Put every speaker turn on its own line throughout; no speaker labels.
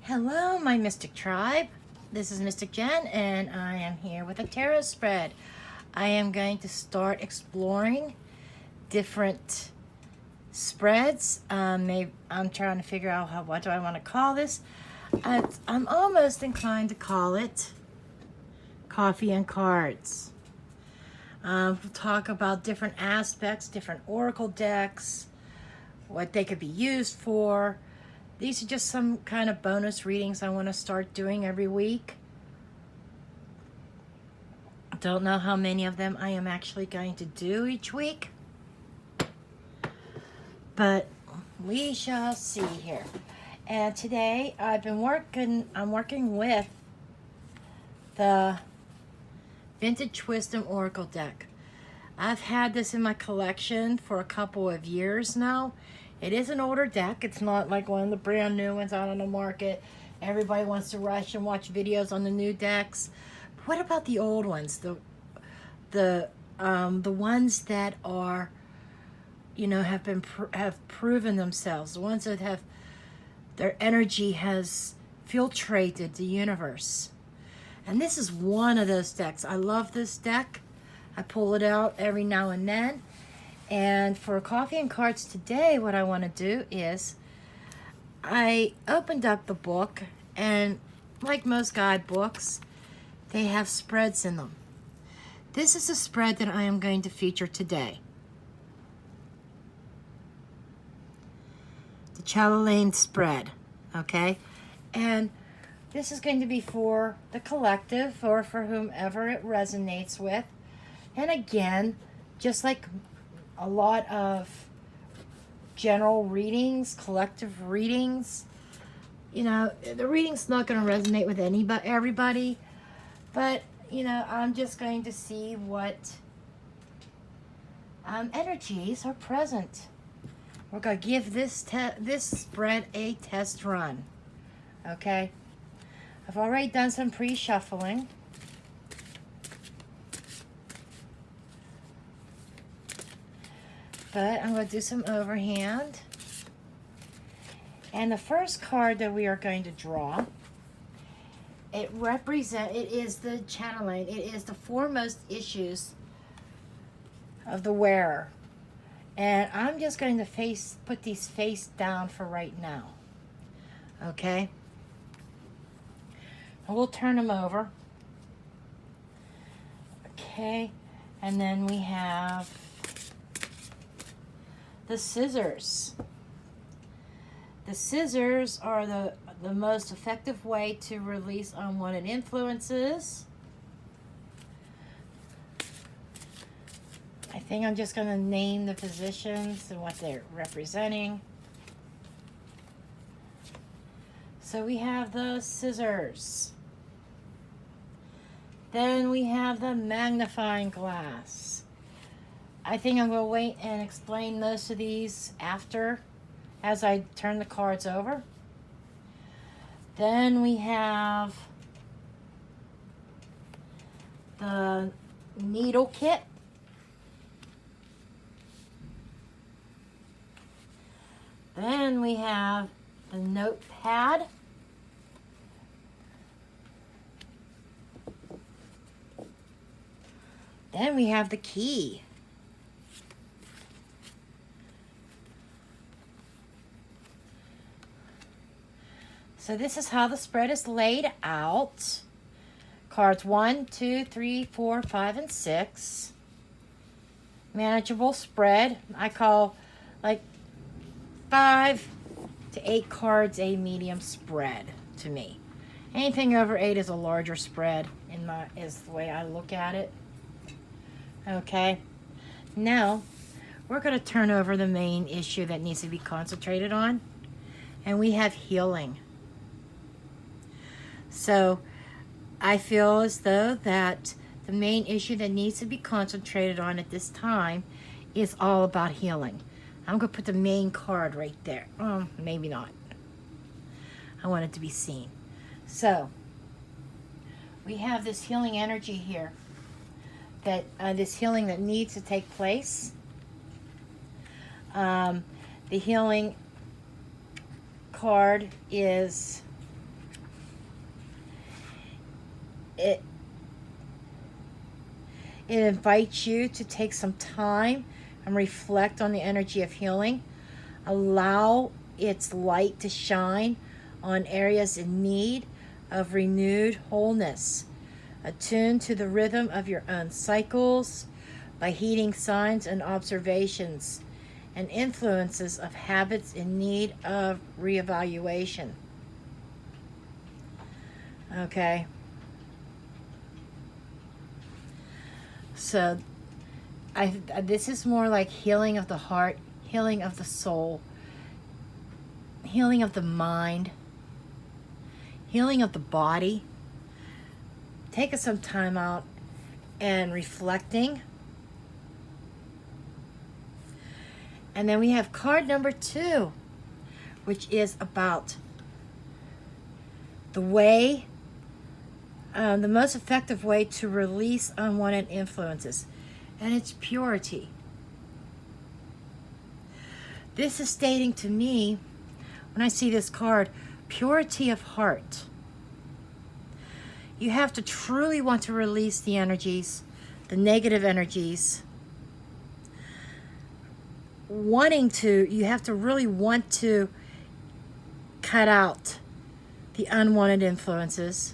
Hello, my Mystic Tribe. This is Mystic Jen, and I am here with a tarot spread. I am going to start exploring different spreads. Maybe I'm trying to figure out what do I want to call this. I'm almost inclined to call it Coffee and Cards. We'll talk about different aspects, different oracle decks, what they could be used for. These are just some kind of bonus readings I want to start doing every week. Don't know how many of them I am actually going to do each week, but we shall see here. And today I'm working with the Vintage Wisdom Oracle deck. I've had this in my collection for a couple of years now. It is an older deck. It's not like one of the brand new ones out on the market. Everybody wants to rush and watch videos on the new decks. But what about the old ones? The ones that are, have proven themselves. The ones that have their energy has filtrated the universe. And this is one of those decks. I love this deck. I pull it out every now and then. And for Coffee and Cards today, what I want to do is I opened up the book, and like most guidebooks, they have spreads in them. This is a spread that I am going to feature today. The Chatelaine spread, okay? And this is going to be for the collective or for whomever it resonates with. And again, just like a lot of general readings, collective readings, the reading's not going to resonate with everybody, but I'm just going to see what energies are present. We're going to give this spread a test run. Okay, I've already done some pre-shuffling. But I'm going to do some overhand. And the first card that we are going to draw, it is the Chatelaine. It is the foremost issues of the wearer. And I'm just going to put these face down for right now. Okay? And we'll turn them over. Okay. And then we have the scissors. The scissors are the most effective way to release unwanted influences. I think I'm just going to name the positions and what they're representing. So we have the scissors. Then we have the magnifying glass. I think I'm going to wait and explain most of these as I turn the cards over. Then we have the needle kit. Then we have the notepad. Then we have the key. So this is how the spread is laid out. Cards 1, 2, 3, 4, 5, and 6. Manageable spread. I call like 5 to 8 cards a medium spread to me. Anything over 8 is a larger spread is the way I look at it. Okay. Now we're going to turn over the main issue that needs to be concentrated on. And we have healing. So I feel as though that the main issue that needs to be concentrated on at this time is all about healing. I'm going to put the main card right there. Maybe not. I want it to be seen. So we have this healing energy here, that this healing that needs to take place. The healing card is it invites you to take some time and reflect on the energy of healing. Allow its light to shine on areas in need of renewed wholeness. Attune to the rhythm of your own cycles by heeding signs and observations and influences of habits in need of reevaluation. Okay. So this is more like healing of the heart, healing of the soul, healing of the mind, healing of the body. Take some time out and reflecting. And then we have card number 2, which is about the way, the most effective way to release unwanted influences. And it's purity. This is stating to me, when I see this card, purity of heart. You have to truly want to release the energies, the negative energies. You have to really want to cut out the unwanted influences.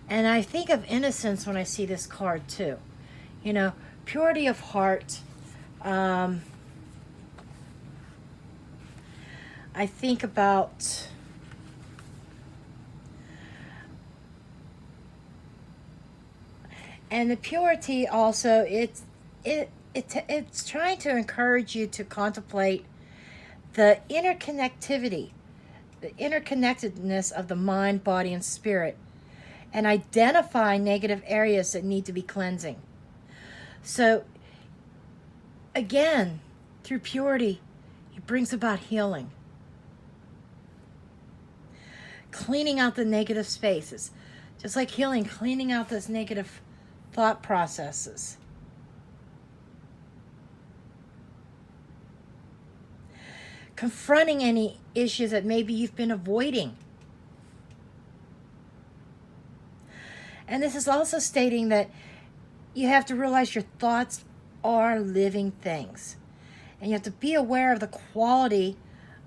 And I think of innocence when I see this card too. You know, purity of heart. I think about and the purity also, it's trying to encourage you to contemplate the interconnectivity, the interconnectedness of the mind, body, and spirit, and identify negative areas that need to be cleansing. So, again, through purity, it brings about healing. Cleaning out the negative spaces. Just like healing, cleaning out those negative thought processes. Confronting any issues that maybe you've been avoiding. And this is also stating that you have to realize your thoughts are living things. And you have to be aware of the quality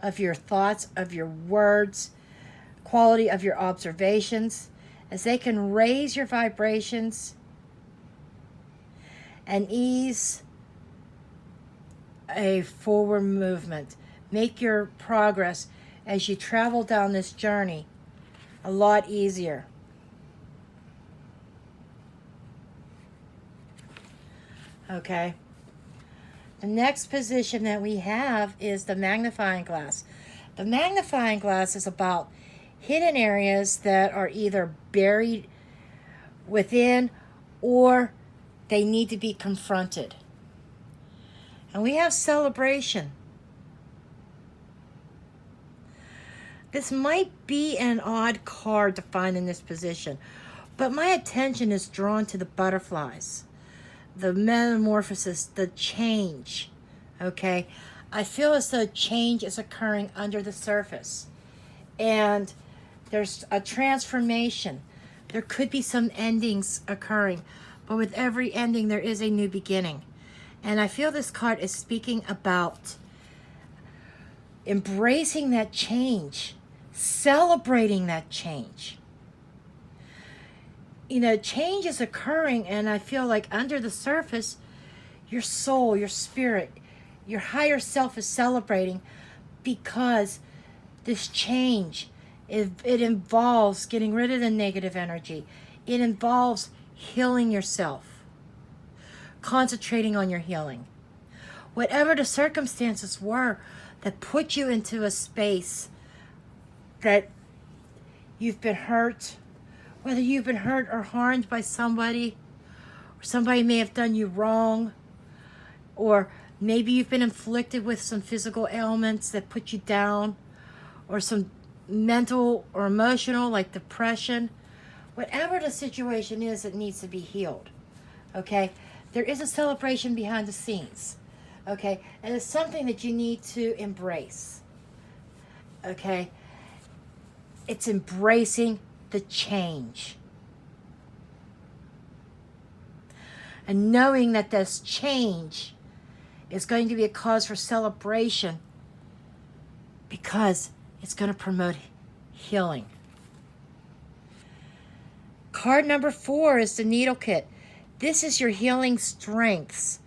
of your thoughts, of your words, quality of your observations, as they can raise your vibrations and ease a forward movement. Make your progress as you travel down this journey a lot easier. Okay. The next position that we have is the magnifying glass. The magnifying glass is about hidden areas that are either buried within or they need to be confronted. And we have celebration. This might be an odd card to find in this position, but my attention is drawn to the butterflies, the metamorphosis, the change, okay? I feel as though change is occurring under the surface, and there's a transformation. There could be some endings occurring, but with every ending, there is a new beginning. And I feel this card is speaking about embracing that change, celebrating that change. You know, change is occurring, and I feel like under the surface, your soul, your spirit, your higher self is celebrating because this change, it involves getting rid of the negative energy. It involves healing yourself, concentrating on your healing. Whatever the circumstances were that put you into a space that you've been hurt, whether you've been hurt or harmed by somebody, or somebody may have done you wrong, or maybe you've been inflicted with some physical ailments that put you down, or some mental or emotional like depression. Whatever the situation is, it needs to be healed. Okay? There is a celebration behind the scenes. Okay? And it's something that you need to embrace. Okay? It's embracing the change. And knowing that this change is going to be a cause for celebration because it's going to promote healing. Card number 4 is the needle kit. This is your healing strengths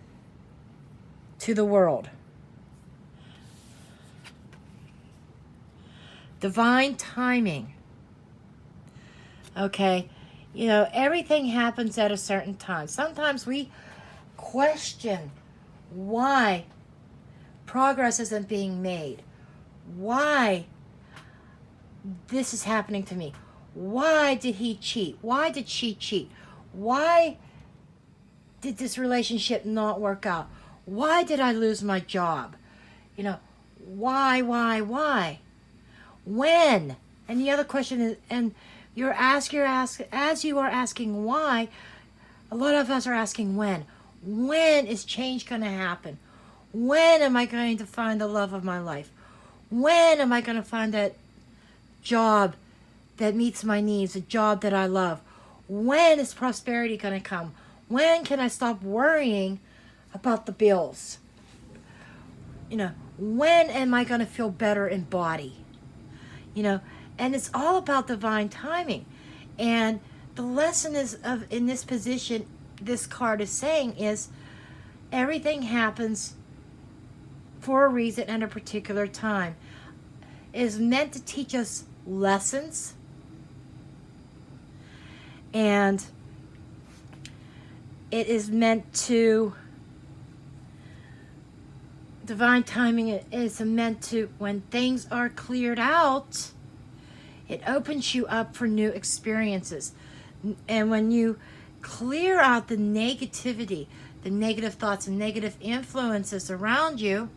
to the world. Divine timing. Okay, you know, everything happens at a certain time. Sometimes we question why progress isn't being made. Why this is happening to me. Why did he cheat? Why did she cheat? Why did this relationship not work out? Why did I lose my job? You know, why? When? And the other question is, and as you are asking why, a lot of us are asking when. When is change going to happen? When am I going to find the love of my life? When am I going to find that job that meets my needs, a job that I love? When is prosperity going to come? When can I stop worrying about the bills? You know, when am I going to feel better in body? You know, and it's all about divine timing. And the lesson is in this position, this card is saying is everything happens for a reason at a particular time. It is meant to teach us lessons. And it is meant to, divine timing is meant to, when things are cleared out, it opens you up for new experiences. And when you clear out the negativity, the negative thoughts and negative influences around you,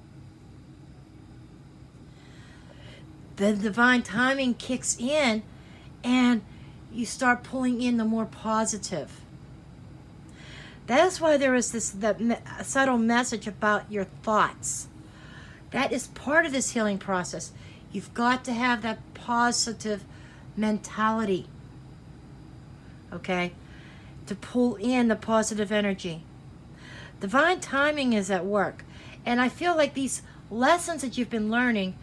the divine timing kicks in and you start pulling in the more positive. That's why there is that subtle message about your thoughts. That is part of this healing process. You've got to have that positive mentality, okay, to pull in the positive energy. Divine timing is at work. And I feel like these lessons that you've been learning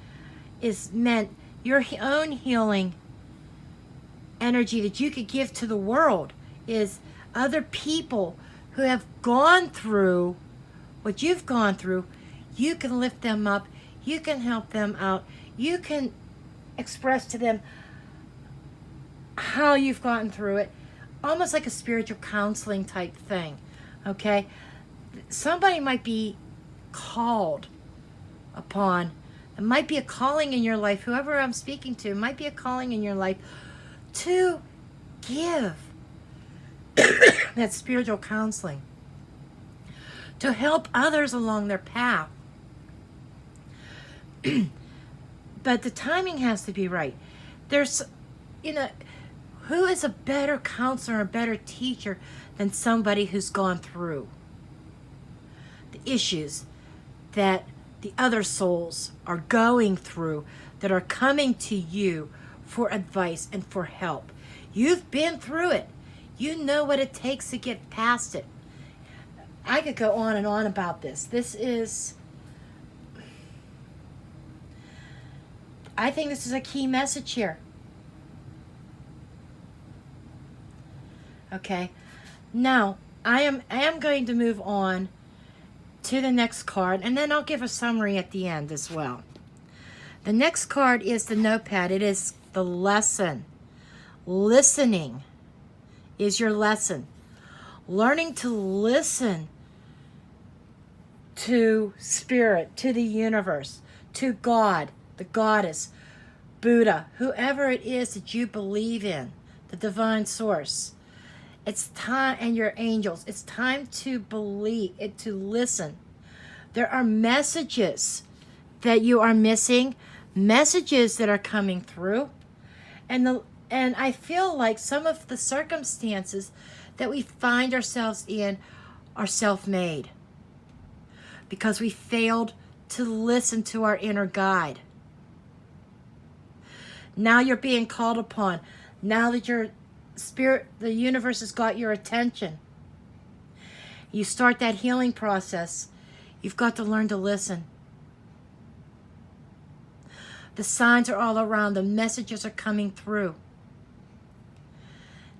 is meant your own healing energy that you could give to the world, is other people who have gone through what you've gone through. You can lift them up. You can help them out. You can express to them how you've gotten through it. Almost like a spiritual counseling type thing. Okay? Somebody might be called upon. It might be a calling in your life. Whoever I'm speaking to, it might be a calling in your life to give that spiritual counseling, to help others along their path. But the timing has to be right. There's, you know, who is a better counselor, a better teacher than somebody who's gone through the issues that the other souls are going through, that are coming to you for advice and for help. You've been through it. You know what it takes to get past it. I could go on and on about this. This is, I think this is a key message here. Okay. Now, I am going to move on to the next card, and then I'll give a summary at the end as well. The next card is the notepad. It is the lesson. Listening is your lesson. Learning to listen to spirit, to the universe, to God, the goddess, Buddha, whoever it is that you believe in, the divine source. It's time, and your angels. It's time to believe it, to listen. There are messages that you are missing, messages that are coming through, and I feel like some of the circumstances that we find ourselves in are self-made because we failed to listen to our inner guide. Now you're being called upon. Now that your spirit, the universe has got your attention, you start that healing process. You've got to learn to listen. The signs are all around. The messages are coming through.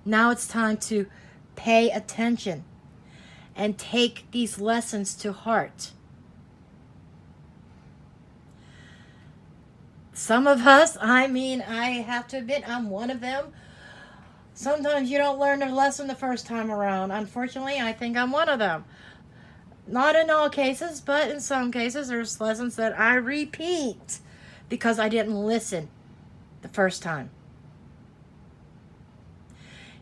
Now it's time to pay attention and take these lessons to heart. Some of us, I have to admit, I'm one of them. Sometimes you don't learn a lesson the first time around. Unfortunately, I think I'm one of them. Not in all cases, but in some cases, there's lessons that I repeat because I didn't listen the first time.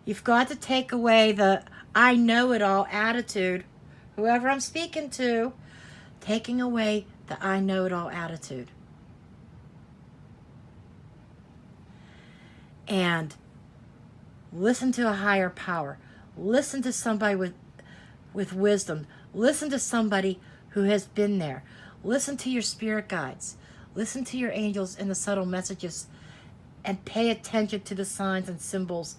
You've got to take away the I know it all attitude. Whoever I'm speaking to, taking away the I know it all attitude. And listen to a higher power. Listen to somebody with wisdom. Listen to somebody who has been there. Listen to your spirit guides. Listen to your angels and the subtle messages, and pay attention to the signs and symbols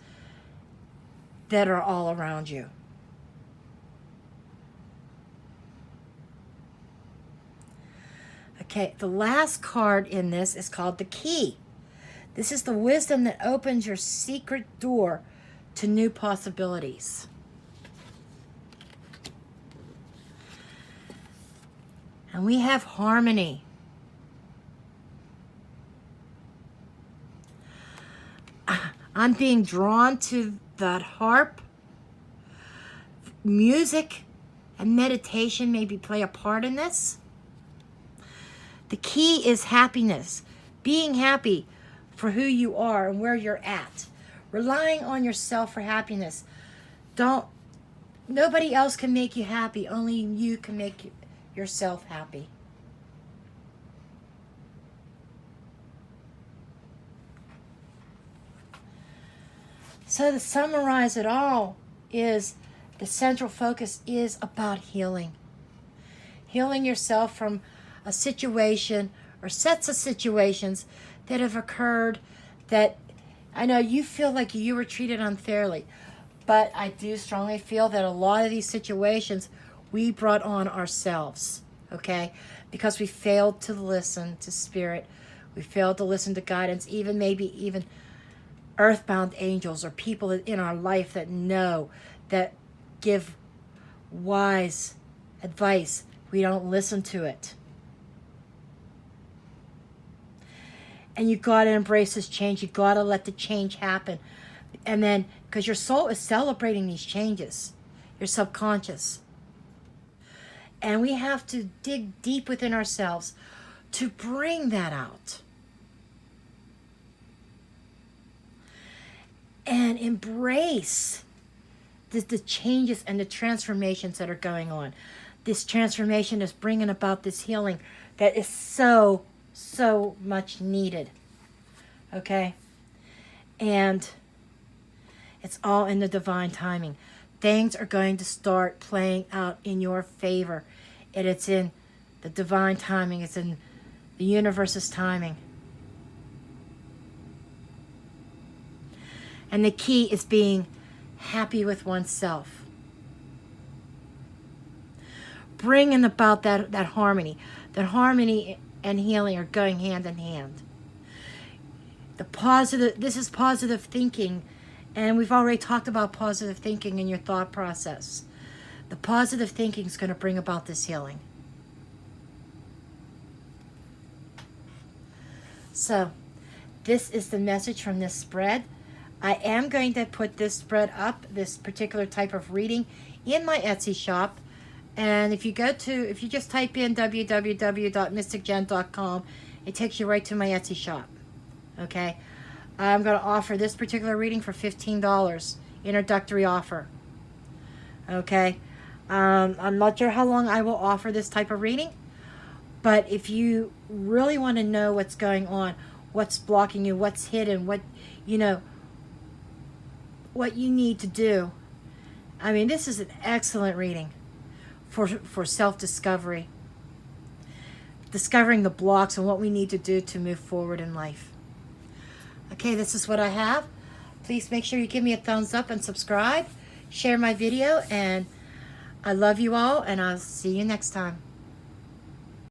that are all around you. Okay, the last card in this is called the Key. This is the wisdom that opens your secret door to new possibilities. And we have harmony. I'm being drawn to that harp. Music and meditation maybe play a part in this. The key is happiness. Being happy for who you are and where you're at. Relying on yourself for happiness. Nobody else can make you happy. Only you can make yourself happy. So to summarize it all, is the central focus is about healing. Healing yourself from a situation or sets of situations that have occurred that I know you feel like you were treated unfairly, but I do strongly feel that a lot of these situations we brought on ourselves, okay? Because we failed to listen to spirit. We failed to listen to guidance, maybe even earthbound angels or people in our life that know, that give wise advice. We don't listen to it. And you got to embrace this change. You got to let the change happen. And then, because your soul is celebrating these changes, your subconscious. And we have to dig deep within ourselves to bring that out. And embrace the changes and the transformations that are going on. This transformation is bringing about this healing that is so much needed. Okay? And it's all in the divine timing. Things are going to start playing out in your favor. And it's in the divine timing. It's in the universe's timing. And the key is being happy with oneself. Bringing about that harmony. That harmony and healing are going hand in hand. This is positive thinking. And we've already talked about positive thinking in your thought process. The positive thinking is going to bring about this healing. So, this is the message from this spread. I am going to put this spread up, this particular type of reading, in my Etsy shop. And if you just type in www.mysticjen.com, it takes you right to my Etsy shop. Okay? I'm going to offer this particular reading for $15, introductory offer. Okay? I'm not sure how long I will offer this type of reading, but if you really want to know what's going on, what's blocking you, what's hidden, what you need to do, this is an excellent reading for self-discovery, discovering the blocks and what we need to do to move forward in life. Okay, this is what I have. Please make sure you give me a thumbs up and subscribe. Share my video, and I love you all, and I'll see you next time.